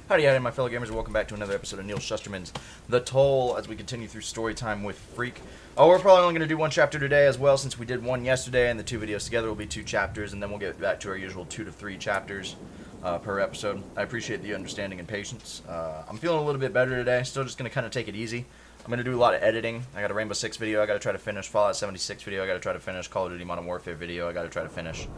Howdy, my fellow gamers, and welcome back to another episode of Neil Shusterman's The Toll as we continue through story time with Freak. Oh, we're probably only going to do one chapter today as well, since we did one yesterday, and the two videos together will be two chapters, and then we'll get back to our usual 2 to 3 chapters per episode. I appreciate the understanding and patience. I'm feeling a little bit better today, still just going to kind of take it easy. I'm going to do a lot of editing. I got a Rainbow Six video I got to try to finish, Fallout 76 video I got to try to finish, Call of Duty Modern Warfare video I got to try to finish.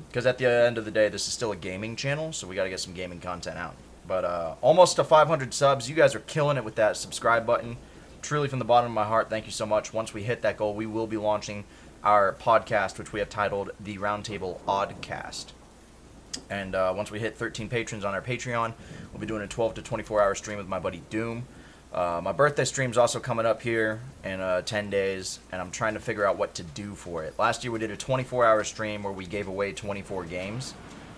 Because at the end of the day, this is still a gaming channel, so we got to get some gaming content out. But almost to 500 subs. You guys are killing it with that subscribe button. Truly from the bottom of my heart, thank you so much. Once we hit that goal, we will be launching our podcast, which we have titled The Roundtable Oddcast. And once we hit 13 patrons on our Patreon, we'll be doing a 12 to 24 hour stream with my buddy Doom. My birthday stream's also coming up here in 10 days, and I'm trying to figure out what to do for it. Last year we did a 24-hour stream where we gave away 24 games.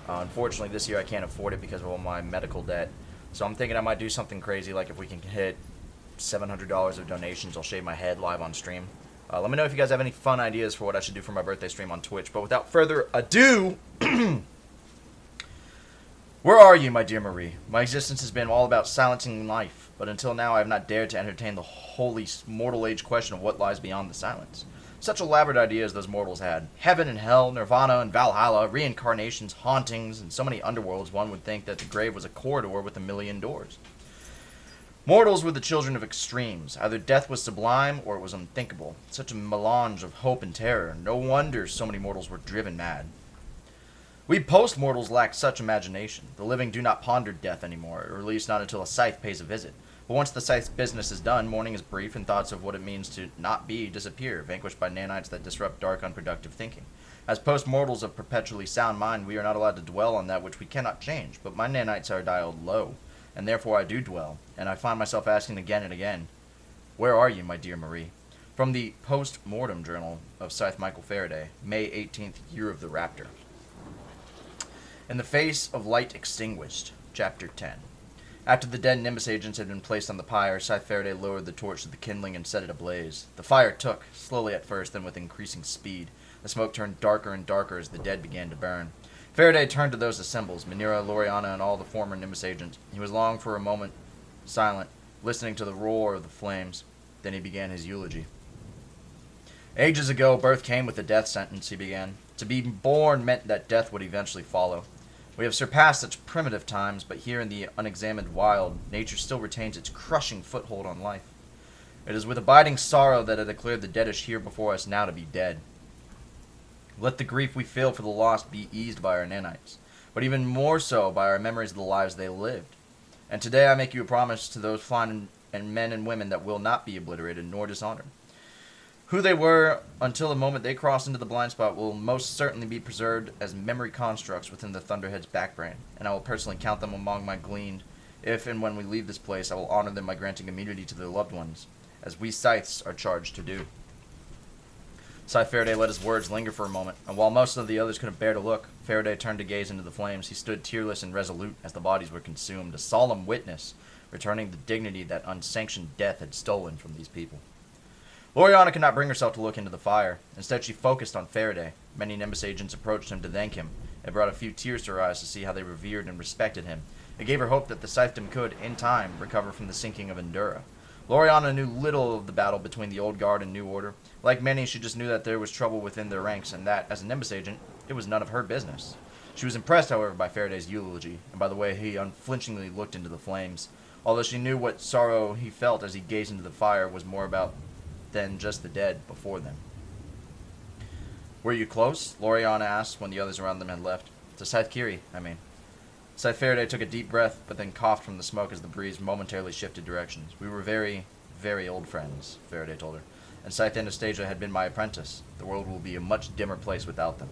Unfortunately, this year I can't afford it because of all my medical debt. So I'm thinking I might do something crazy, like if we can hit $700 of donations, I'll shave my head live on stream. Let me know if you guys have any fun ideas for what I should do for my birthday stream on Twitch. But without further ado, where are you, my dear Marie? My existence has been all about silencing life, but until now I have not dared to entertain the holy mortal age question of what lies beyond the silence. Such elaborate ideas those mortals had. Heaven and hell, nirvana and Valhalla, reincarnations, hauntings, and so many underworlds one would think that the grave was a corridor with a million doors. Mortals were the children of extremes. Either death was sublime or it was unthinkable. Such a melange of hope and terror. No wonder so many mortals were driven mad. We post-mortals lack such imagination. The living do not ponder death anymore, or at least not until a scythe pays a visit. But once the scythe's business is done, mourning is brief and thoughts of what it means to not be disappear, vanquished by nanites that disrupt dark, unproductive thinking. As post-mortals of perpetually sound mind, we are not allowed to dwell on that which we cannot change, but my nanites are dialed low, and therefore I do dwell, and I find myself asking again and again, where are you, my dear Marie? From the Post-Mortem Journal of Scythe Michael Faraday, May 18th, Year of the Raptor. In the Face of Light Extinguished, Chapter 10. After the dead Nimbus agents had been placed on the pyre, Scythe Faraday lowered the torch to the kindling and set it ablaze. The fire took, slowly at first, then with increasing speed. The smoke turned darker and darker as the dead began to burn. Faraday turned to those assembled, Manira, Loriana, and all the former Nimbus agents. He was long for a moment silent, listening to the roar of the flames. Then he began his eulogy. Ages ago, birth came with the death sentence, he began. To be born meant that death would eventually follow. We have surpassed such primitive times, but here in the unexamined wild, nature still retains its crushing foothold on life. It is with abiding sorrow that I declare the deadish here before us now to be dead. Let the grief we feel for the lost be eased by our nanites, but even more so by our memories of the lives they lived. And today I make you a promise to those fine and men and women that will not be obliterated nor dishonored. Who they were until the moment they crossed into the blind spot will most certainly be preserved as memory constructs within the Thunderhead's backbrain, and I will personally count them among my gleaned. If and when we leave this place, I will honor them by granting immunity to their loved ones, as we Scythes are charged to do. Scythe Faraday let his words linger for a moment, and while most of the others couldn't bear to look, Faraday turned to gaze into the flames. He stood tearless and resolute as the bodies were consumed, a solemn witness, returning the dignity that unsanctioned death had stolen from these people. Loriana could not bring herself to look into the fire. Instead, she focused on Faraday. Many Nimbus agents approached him to thank him. It brought a few tears to her eyes to see how they revered and respected him. It gave her hope that the Scythedom could, in time, recover from the sinking of Endura. Loriana knew little of the battle between the Old Guard and New Order. Like many, she just knew that there was trouble within their ranks, and that, as a Nimbus agent, it was none of her business. She was impressed, however, by Faraday's eulogy, and by the way he unflinchingly looked into the flames. Although she knew what sorrow he felt as he gazed into the fire was more about than just the dead before them. Were you close? Loriana asked when the others around them had left. To Scythe Kiri, I mean. Scythe Faraday took a deep breath, but then coughed from the smoke as the breeze momentarily shifted directions. We were very, very old friends, Faraday told her, and Scythe Anastasia had been my apprentice. The world will be a much dimmer place without them.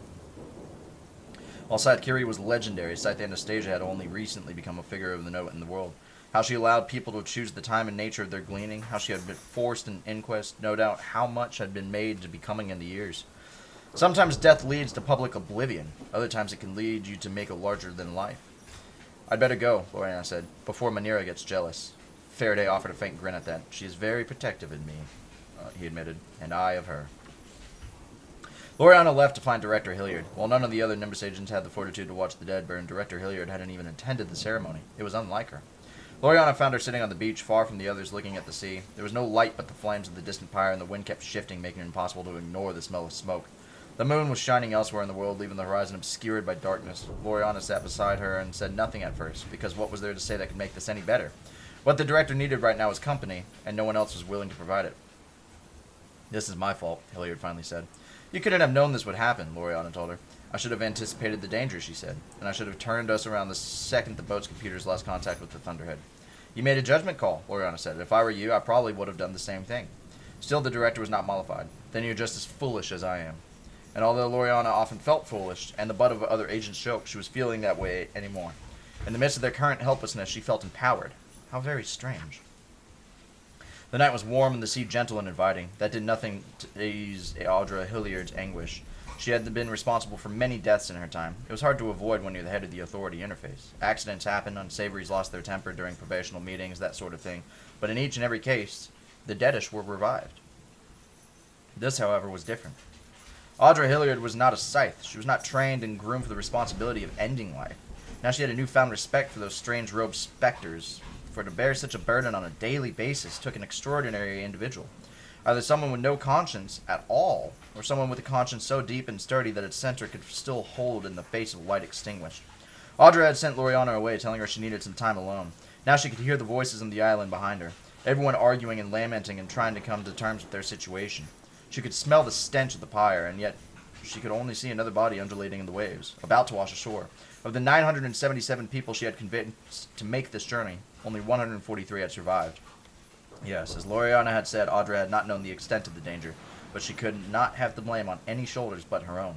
While Scythe Kiri was legendary, Scythe Anastasia had only recently become a figure of the note in the world. How she allowed people to choose the time and nature of their gleaning, how she had been forced an inquest, no doubt how much had been made to be coming in the years. Sometimes death leads to public oblivion, other times it can lead you to make a larger than life. I'd better go, Loriana said, before Manira gets jealous. Faraday offered a faint grin at that. She is very protective of me, he admitted, and I of her. Loriana left to find Director Hilliard. While none of the other Nimbus agents had the fortitude to watch the dead burn, Director Hilliard hadn't even attended the ceremony. It was unlike her. Loriana found her sitting on the beach, far from the others, looking at the sea. There was no light but the flames of the distant pyre, and the wind kept shifting, making it impossible to ignore the smell of smoke. The moon was shining elsewhere in the world, leaving the horizon obscured by darkness. Loriana sat beside her and said nothing at first, because what was there to say that could make this any better? What the director needed right now was company, and no one else was willing to provide it. "This is my fault," Hilliard finally said. "You couldn't have known this would happen," Loriana told her. "I should have anticipated the danger," she said, "and I should have turned us around the second the boat's computers lost contact with the Thunderhead." "You made a judgment call," Loriana said. "If I were you, I probably would have done the same thing." Still, the director was not mollified. "Then you're just as foolish as I am." And although Loriana often felt foolish, and the butt of other agents' jokes, she was feeling that way anymore. In the midst of their current helplessness, she felt empowered. How very strange. The night was warm and the sea gentle and inviting. That did nothing to ease Audra Hilliard's anguish. She had been responsible for many deaths in her time. It was hard to avoid when you're the head of the authority interface. Accidents happen, unsavories lost their temper during probational meetings, that sort of thing. But in each and every case, the deadish were revived. This, however, was different. Audra Hilliard was not a scythe. She was not trained and groomed for the responsibility of ending life. Now she had a newfound respect for those strange-robed specters. For to bear such a burden on a daily basis took an extraordinary individual. Either someone with no conscience at all, or someone with a conscience so deep and sturdy that its center could still hold in the face of light extinguished. Audra had sent Loriana away, telling her she needed some time alone. Now she could hear the voices on the island behind her, everyone arguing and lamenting and trying to come to terms with their situation. She could smell the stench of the pyre, and yet she could only see another body undulating in the waves, about to wash ashore. Of the 977 people she had convinced to make this journey, only 143 had survived. Yes, as Loriana had said, Audra had not known the extent of the danger, but she could not have the blame on any shoulders but her own.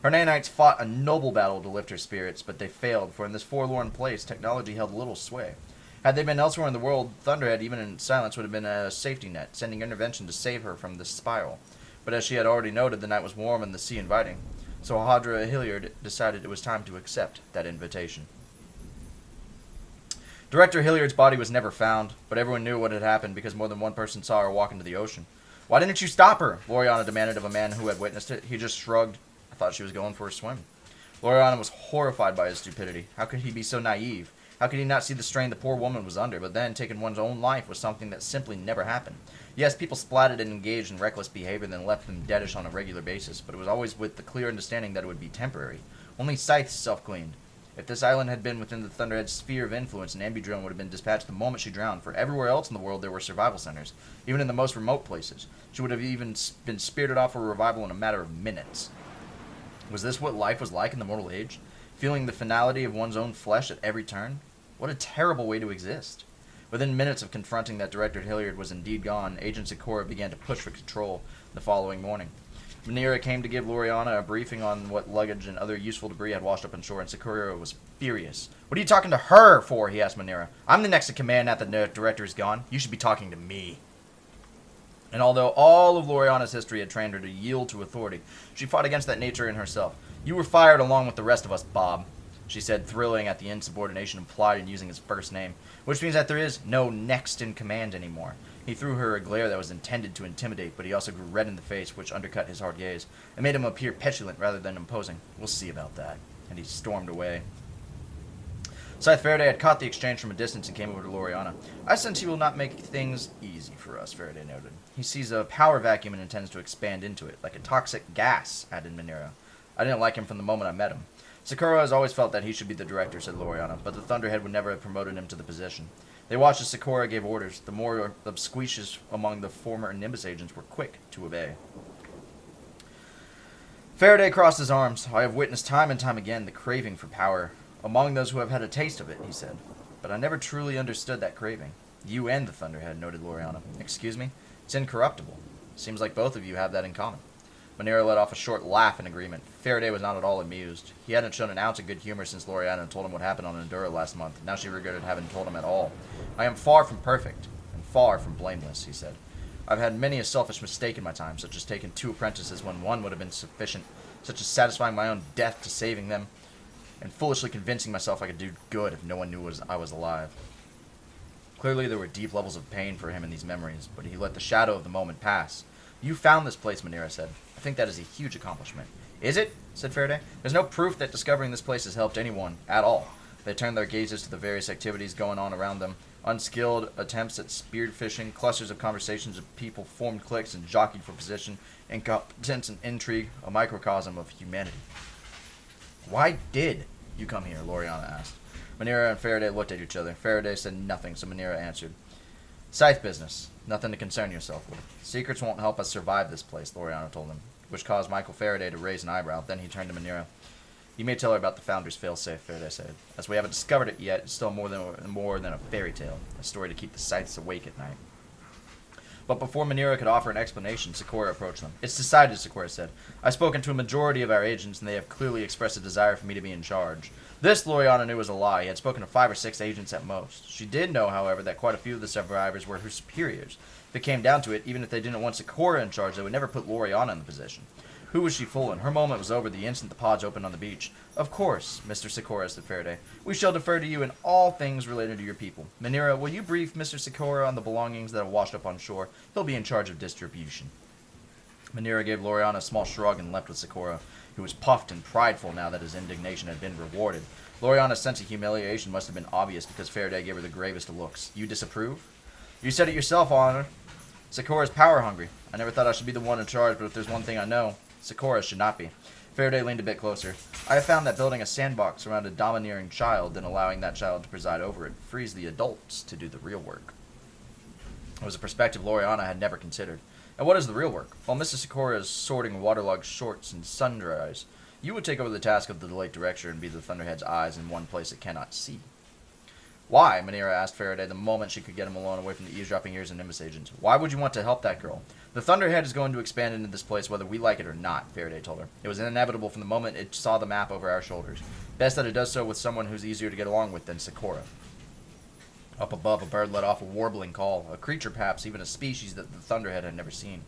Her nanites fought a noble battle to lift her spirits, but they failed, for in this forlorn place, technology held little sway. Had they been elsewhere in the world, Thunderhead, even in silence, would have been a safety net, sending intervention to save her from this spiral. But as she had already noted, the night was warm and the sea inviting, so Audra Hilliard decided it was time to accept that invitation. Director Hilliard's body was never found, but everyone knew what had happened because more than one person saw her walk into the ocean. "Why didn't you stop her?" Loriana demanded of a man who had witnessed it. He just shrugged. "I thought she was going for a swim." Loriana was horrified by his stupidity. How could he be so naive? How could he not see the strain the poor woman was under? But then, taking one's own life was something that simply never happened. Yes, people splatted and engaged in reckless behavior, then left them deadish on a regular basis, but it was always with the clear understanding that it would be temporary. Only scythes self-cleaned. If this island had been within the Thunderhead's sphere of influence, an ambidrone would have been dispatched the moment she drowned, for everywhere else in the world there were survival centers, even in the most remote places. She would have even been spirited off for revival in a matter of minutes. Was this what life was like in the mortal age? Feeling the finality of one's own flesh at every turn? What a terrible way to exist. Within minutes of confronting that Director Hilliard was indeed gone, Agent Sikora began to push for control the following morning. Manera came to give Loriana a briefing on what luggage and other useful debris had washed up on shore, and Sikora was furious. "What are you talking to her for?" he asked Manera. "I'm the next in command now that the director is gone. You should be talking to me." And although all of Loriana's history had trained her to yield to authority, she fought against that nature in herself. "You were fired along with the rest of us, Bob," she said, thrilling at the insubordination implied in using his first name, "which means that there is no next in command anymore." He threw her a glare that was intended to intimidate, but he also grew red in the face, which undercut his hard gaze, and made him appear petulant rather than imposing. "We'll see about that." And he stormed away. Scythe Faraday had caught the exchange from a distance and came over to Loriana. "I sense he will not make things easy for us," Faraday noted. "He sees a power vacuum and intends to expand into it, like a toxic gas," added Manera. "I didn't like him from the moment I met him." "Sikora has always felt that he should be the director," said Loriana, "but the Thunderhead would never have promoted him to the position." They watched as Sikora gave orders. The more obsquicious among the former Nimbus agents were quick to obey. Faraday crossed his arms. "I have witnessed time and time again the craving for power among those who have had a taste of it," he said. "But I never truly understood that craving." "You and the Thunderhead," noted Loriana. "Excuse me? It's incorruptible. Seems like both of you have that in common." Manera let off a short laugh in agreement. Faraday was not at all amused. He hadn't shown an ounce of good humor since Loriana told him what happened on Endura last month. Now she regretted having told him at all. "I am far from perfect, and far from blameless," he said. "I've had many a selfish mistake in my time, such as taking 2 apprentices when one would have been sufficient, such as satisfying my own death to saving them, and foolishly convincing myself I could do good if no one knew I was alive." Clearly there were deep levels of pain for him in these memories, but he let the shadow of the moment pass. "You found this place," Manera said. I think that is a huge accomplishment. Is it? Said Faraday. There's no proof that discovering this place has helped anyone at all. They turned their gazes to the various activities going on around them. Unskilled attempts at spearfishing, clusters of conversations of people formed cliques and jockeyed for position, incompetence and intrigue, a microcosm of humanity. Why did you come here? Loriana asked. Manira and Faraday looked at each other. Faraday said nothing, so Manira answered. Scythe business. Nothing to concern yourself with. Secrets won't help us survive this place, Loriana told him, which caused Michael Faraday to raise an eyebrow. Then he turned to Manira. You may tell her about the Founder's failsafe, Faraday said. As we haven't discovered it yet, it's still more than a fairy tale, a story to keep the Scythes awake at night. But before Manira could offer an explanation, Sikora approached them. It's decided, Sikora said. I've spoken to a majority of our agents, and they have clearly expressed a desire for me to be in charge. This, Loriana knew, was a lie. He had spoken to 5 or 6 agents at most. She did know, however, that quite a few of the survivors were her superiors. If it came down to it, even if they didn't want Sikora in charge, they would never put Loriana in the position. Who was she fooling? Her moment was over the instant the pods opened on the beach. Of course, Mr. Sikora, said Faraday. We shall defer to you in all things related to your people. Manira, will you brief Mr. Sikora on the belongings that have washed up on shore? He'll be in charge of distribution. Manira gave Loriana a small shrug and left with Sikora, who was puffed and prideful now that his indignation had been rewarded. Loriana's sense of humiliation must have been obvious because Faraday gave her the gravest of looks. You disapprove? You said it yourself, Honor. Sikora's power-hungry. I never thought I should be the one in charge, but if there's one thing I know, Sikora should not be. Faraday leaned a bit closer. I have found that building a sandbox around a domineering child and allowing that child to preside over it frees the adults to do the real work. It was a perspective Loriana had never considered. And what is the real work? While Mr. Sikora is sorting waterlogged shorts and sundries, you would take over the task of the delayed director and be the Thunderhead's eyes in one place it cannot see. Why? Manira asked Faraday the moment she could get him alone away from the eavesdropping ears of Nimbus agents. Why would you want to help that girl? The Thunderhead is going to expand into this place whether we like it or not, Faraday told her. It was inevitable from the moment it saw the map over our shoulders. Best that it does so with someone who's easier to get along with than Sikora. Up above, a bird let off a warbling call, a creature perhaps, even a species that the Thunderhead had never seen.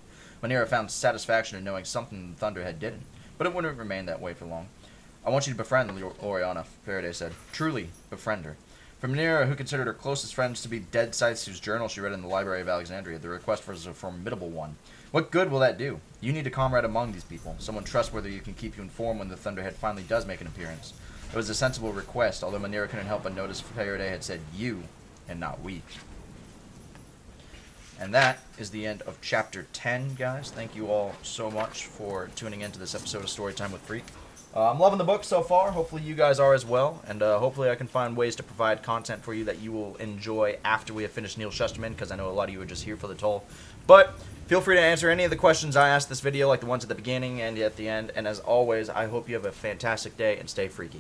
Manira found satisfaction in knowing something the Thunderhead didn't, but it wouldn't remain that way for long. I want you to befriend Loriana, Faraday said. Truly, befriend her. From Manira, who considered her closest friends to be dead Scythes whose journal she read in the Library of Alexandria, the request was a formidable one. What good will that do? You need a comrade among these people, someone trustworthy who can keep you informed when the Thunderhead finally does make an appearance. It was a sensible request, although Manira couldn't help but notice Faraday had said you, and not we. And that is the end of Chapter 10, guys. Thank you all so much for tuning into this episode of Storytime with Freak. I'm loving the book so far. Hopefully you guys are as well. And hopefully I can find ways to provide content for you that you will enjoy after we have finished Neil Shusterman, because I know a lot of you are just here for the toll. But feel free to answer any of the questions I asked this video, like the ones at the beginning and at the end. And as always, I hope you have a fantastic day and stay freaky.